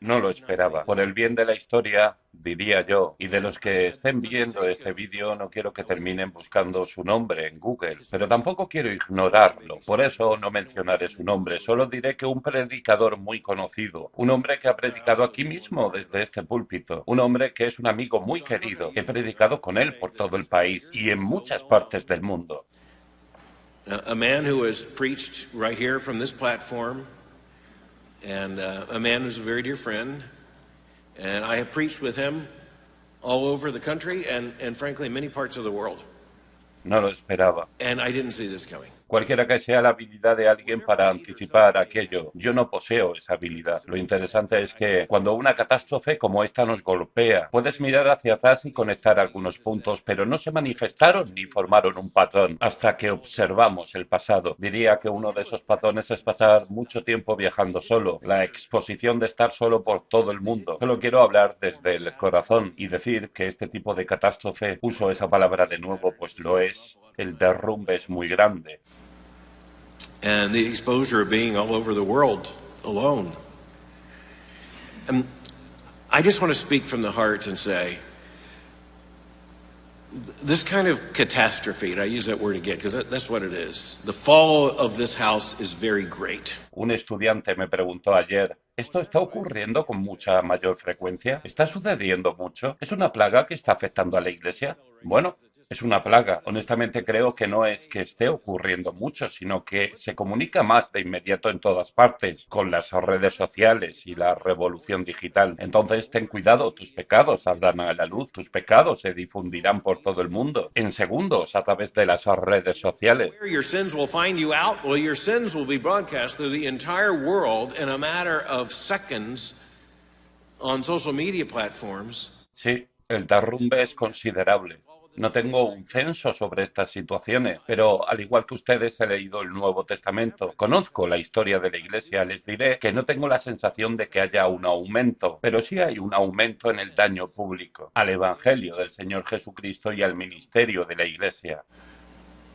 No lo esperaba. Por el bien de la historia, diría yo, y de los que estén viendo este vídeo, no quiero que terminen buscando su nombre en Google, pero tampoco quiero ignorarlo. Por eso no mencionaré su nombre, solo diré que un predicador muy conocido, un hombre que ha predicado aquí mismo desde este púlpito, un hombre que es un amigo muy querido, he predicado con él por todo el país y en muchas partes del mundo. A man who has preached right here from this platform, and a man who's a very dear friend, and I have preached with him all over the country and frankly, in many parts of the world. No lo esperaba. And I didn't see this coming. Cualquiera que sea la habilidad de alguien para anticipar aquello, yo no poseo esa habilidad. Lo interesante es que cuando una catástrofe como esta nos golpea, puedes mirar hacia atrás y conectar algunos puntos, pero no se manifestaron ni formaron un patrón hasta que observamos el pasado. Diría que uno de esos patrones es pasar mucho tiempo viajando solo, la exposición de estar solo por todo el mundo. Solo quiero hablar desde el corazón y decir que este tipo de catástrofe, uso esa palabra de nuevo, pues lo es, el derrumbe es muy grande. And the exposure of being all over the world alone. And I just want to speak from the heart and say, this kind of catastrophe, and I use that word again because that's what it is. The fall of this house is very great. Un estudiante me preguntó ayer, ¿esto está ocurriendo con mucha mayor frecuencia? ¿Está sucediendo mucho? ¿Es una plaga que está afectando a la iglesia? Bueno, es una plaga. Honestamente creo que no es que esté ocurriendo mucho, sino que se comunica más de inmediato en todas partes, con las redes sociales y la revolución digital. Entonces ten cuidado, tus pecados saldrán a la luz, tus pecados se difundirán por todo el mundo, en segundos a través de las redes sociales. Where your sins will find you out, well, your sins will be broadcast through the entire world in a matter of seconds on social media platforms. Sí, el derrumbe es considerable. No tengo un censo sobre estas situaciones, pero al igual que ustedes he leído el Nuevo Testamento, conozco la historia de la Iglesia, les diré que no tengo la sensación de que haya un aumento, pero sí hay un aumento en el daño público, al Evangelio del Señor Jesucristo y al ministerio de la Iglesia.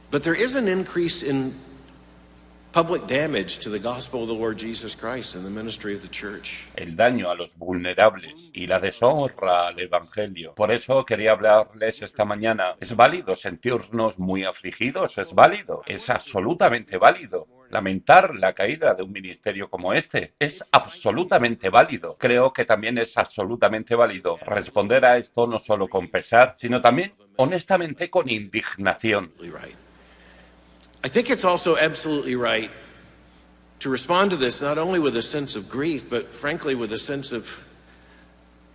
But there is an increase in public damage to the gospel of the Lord Jesus Christ and the ministry of the church. El daño a los vulnerables y la deshonra al Evangelio. Por eso quería hablarles esta mañana. Es válido sentirnos muy afligidos, es válido, es absolutamente válido. Lamentar la caída de un ministerio como este es absolutamente válido. Creo que también es absolutamente válido responder a esto no solo con pesar, sino también honestamente con indignación. Right. I think it's also absolutely right to respond to this not only with a sense of grief, but frankly with a sense of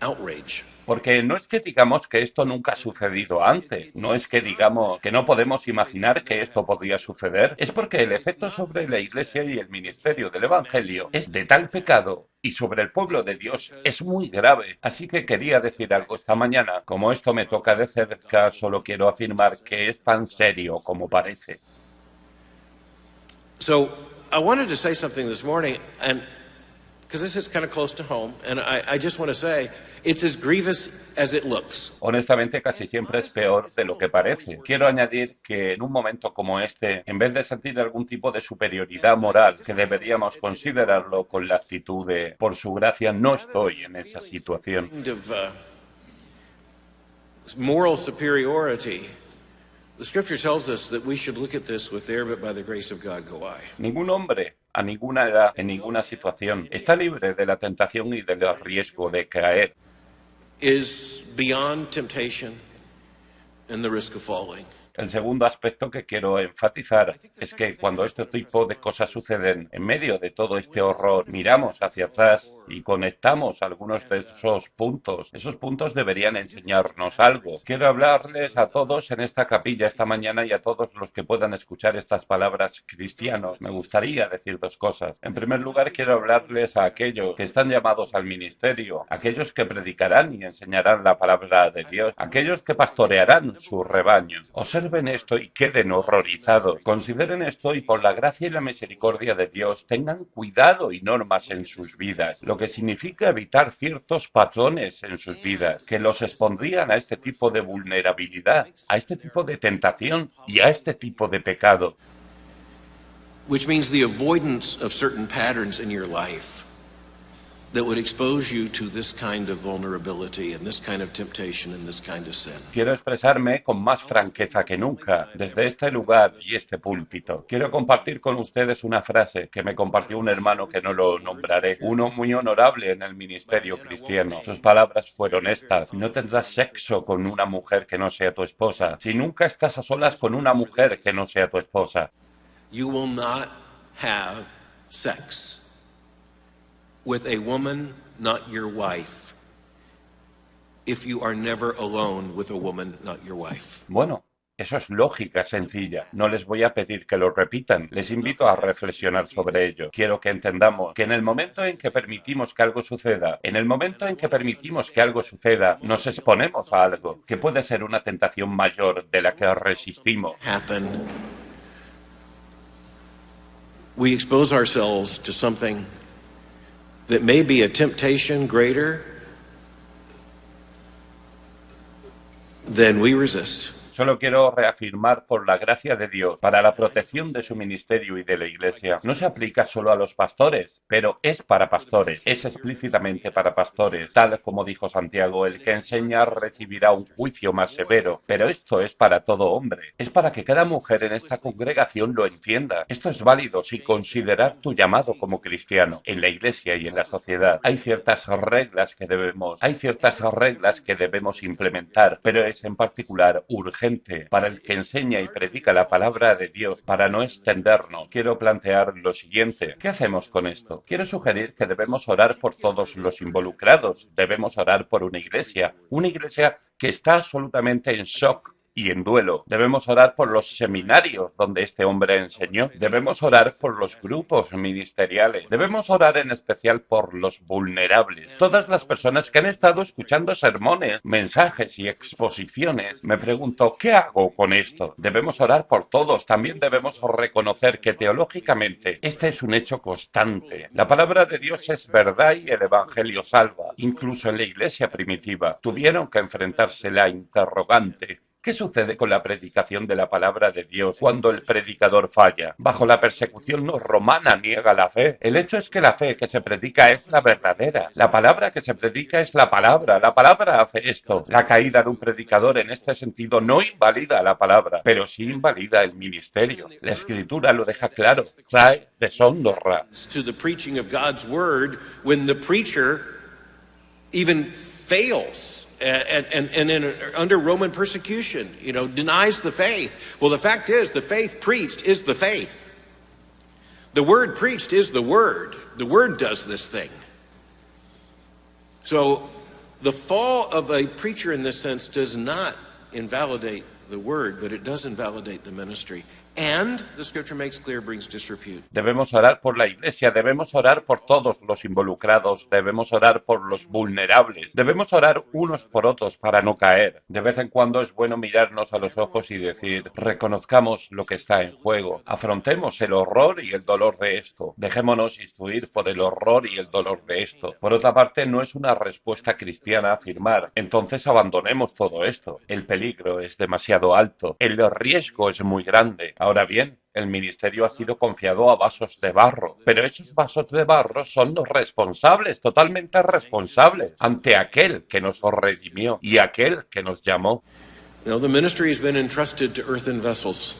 outrage. Porque no es que digamos que esto nunca ha sucedido antes, no es que digamos que no podemos imaginar que esto podría suceder, es porque el efecto sobre la Iglesia y el ministerio del Evangelio es de tal pecado y sobre el pueblo de Dios es muy grave. Así que quería decir algo esta mañana. Como esto me toca de cerca, solo quiero afirmar que es tan serio como parece. So I wanted to say something this morning, and because this is kind of close to home, and I just want to say it's as grievous as it looks. Honestamente, casi siempre es peor de lo que parece. Quiero añadir que en un momento como este, en vez de sentir algún tipo de superioridad moral, que deberíamos considerarlo con la actitud de, por su gracia, no estoy en esa situación. Kind of moral superiority. The scripture tells us that we should look at this with there, but by the grace of God go I. Ningún hombre, a ninguna edad, en ninguna situación, está libre de la tentación y del riesgo de caer. Is beyond temptation and the risk of falling. El segundo aspecto que quiero enfatizar es que cuando este tipo de cosas suceden en medio de todo este horror, miramos hacia atrás y conectamos algunos de esos puntos. Esos puntos deberían enseñarnos algo. Quiero hablarles a todos en esta capilla esta mañana y a todos los que puedan escuchar estas palabras cristianos. Me gustaría decir dos cosas. En primer lugar, quiero hablarles a aquellos que están llamados al ministerio, aquellos que predicarán y enseñarán la palabra de Dios, aquellos que pastorearán su rebaño. Observen esto y queden horrorizados. Consideren esto y por la gracia y la misericordia de Dios tengan cuidado y normas en sus vidas, lo que significa evitar ciertos patrones en sus vidas que los expondrían a este tipo de vulnerabilidad, a este tipo de tentación y a este tipo de pecado. Which means the avoidance of certain patterns in your life. that would expose you to this kind of vulnerability and this kind of temptation and this kind of sin. Quiero expresarme con más franqueza que nunca desde este lugar y este púlpito. Quiero compartir con ustedes una frase que me compartió un hermano que no lo nombraré, uno muy honorable en el ministerio cristiano. Sus palabras fueron estas: no tendrás sexo con una mujer que no sea tu esposa. Si nunca estás a solas con una mujer que no sea tu esposa. You will not have sex with a woman not your wife if you are never alone with a woman not your wife. Bueno, eso es lógica sencilla. No les voy a pedir que lo repitan. Les invito a reflexionar sobre ello. Quiero que entendamos que en el momento en que permitimos que algo suceda, nos exponemos a algo que puede ser una tentación mayor de la que resistimos. We expose ourselves to something that may be a temptation greater than we resist. Solo quiero reafirmar, por la gracia de Dios, para la protección de su ministerio y de la Iglesia, no se aplica solo a los pastores, pero es para pastores, es explícitamente para pastores. Tal como dijo Santiago, el que enseña recibirá un juicio más severo, pero esto es para todo hombre. Es para que cada mujer en esta congregación lo entienda. Esto es válido sin considerar tu llamado como cristiano. En la Iglesia y en la sociedad hay ciertas reglas que debemos implementar, pero es en particular urgente para el que enseña y predica la palabra de Dios. Para no extendernos, quiero plantear lo siguiente. ¿Qué hacemos con esto? Quiero sugerir que debemos orar por todos los involucrados. Debemos orar por una iglesia que está absolutamente en shock y en duelo. Debemos orar por los seminarios donde este hombre enseñó. Debemos orar por los grupos ministeriales. Debemos orar en especial por los vulnerables. Todas las personas que han estado escuchando sermones, mensajes y exposiciones. Me pregunto, ¿qué hago con esto? Debemos orar por todos. También debemos reconocer que teológicamente este es un hecho constante. La palabra de Dios es verdad y el Evangelio salva. Incluso en la iglesia primitiva tuvieron que enfrentarse la interrogante: ¿qué sucede con la predicación de la palabra de Dios cuando el predicador falla? Bajo la persecución no romana niega la fe. El hecho es que la fe que se predica es la verdadera. La palabra que se predica es la palabra. La palabra hace esto. La caída de un predicador en este sentido no invalida la palabra, pero sí invalida el ministerio. La Escritura lo deja claro. Trae deshonra. To the preaching of God's word when the preacher even fails. Under Roman persecution, denies the faith. Well, the fact is, the faith preached is the faith. The word preached is the word. The word does this thing. So, the fall of a preacher in this sense does not invalidate the word, but it does invalidate the ministry. And, the scripture makes clear, brings disrepute. Debemos orar por la iglesia, debemos orar por todos los involucrados, debemos orar por los vulnerables, debemos orar unos por otros para no caer. De vez en cuando es bueno mirarnos a los ojos y decir: reconozcamos lo que está en juego, afrontemos el horror y el dolor de esto, dejémonos instruir por el horror y el dolor de esto. Por otra parte, no es una respuesta cristiana afirmar: entonces abandonemos todo esto. El peligro es demasiado alto, el riesgo es muy grande. Ahora bien, el ministerio ha sido confiado a vasos de barro, pero esos vasos de barro son los responsables, totalmente responsables, ante aquel que nos redimió y aquel que nos llamó. Now, the ministry has been entrusted to earthen vessels,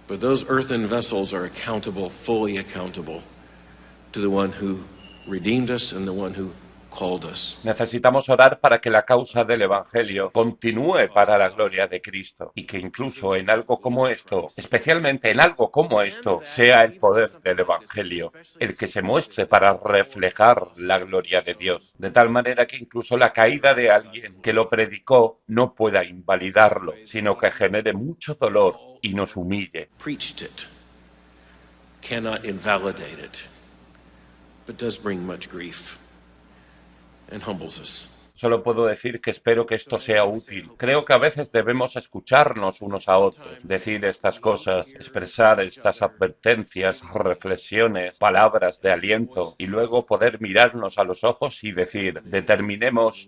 but those earthen vessels are accountable, fully accountable, to the one who redeemed us and the one who called us. Necesitamos orar para que la causa del Evangelio continúe para la gloria de Cristo y que incluso en algo como esto, especialmente en algo como esto, sea el poder del Evangelio el que se muestre para reflejar la gloria de Dios, de tal manera que incluso la caída de alguien que lo predicó no pueda invalidarlo, sino que genere mucho dolor y nos humille. Preached it, cannot invalidate it, but does bring much grief. And humbles us. Solo puedo decir que espero que esto sea útil. Creo que a veces debemos escucharnos unos a otros, decir estas cosas, expresar estas advertencias, reflexiones, palabras de aliento y luego poder mirarnos a los ojos y decir, determinemos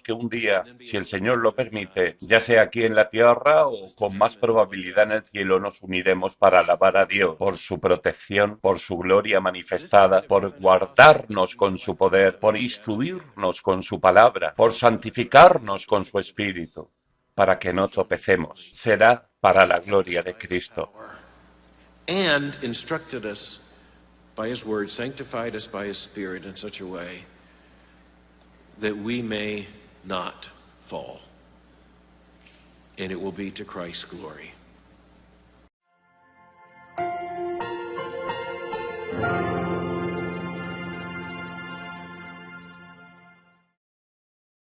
que un día, si el Señor lo permite, ya sea aquí en la tierra o con más probabilidad en el cielo, nos uniremos para alabar a Dios por su protección, por su gloria manifestada, por guardarnos con su poder, por instruirnos con su palabra, por santificarnos con su espíritu, para que no tropecemos. Será para la gloria de Cristo. And instructed us by his word, sanctified us by his spirit in such a way that we may not fall. And it will be to Christ's glory.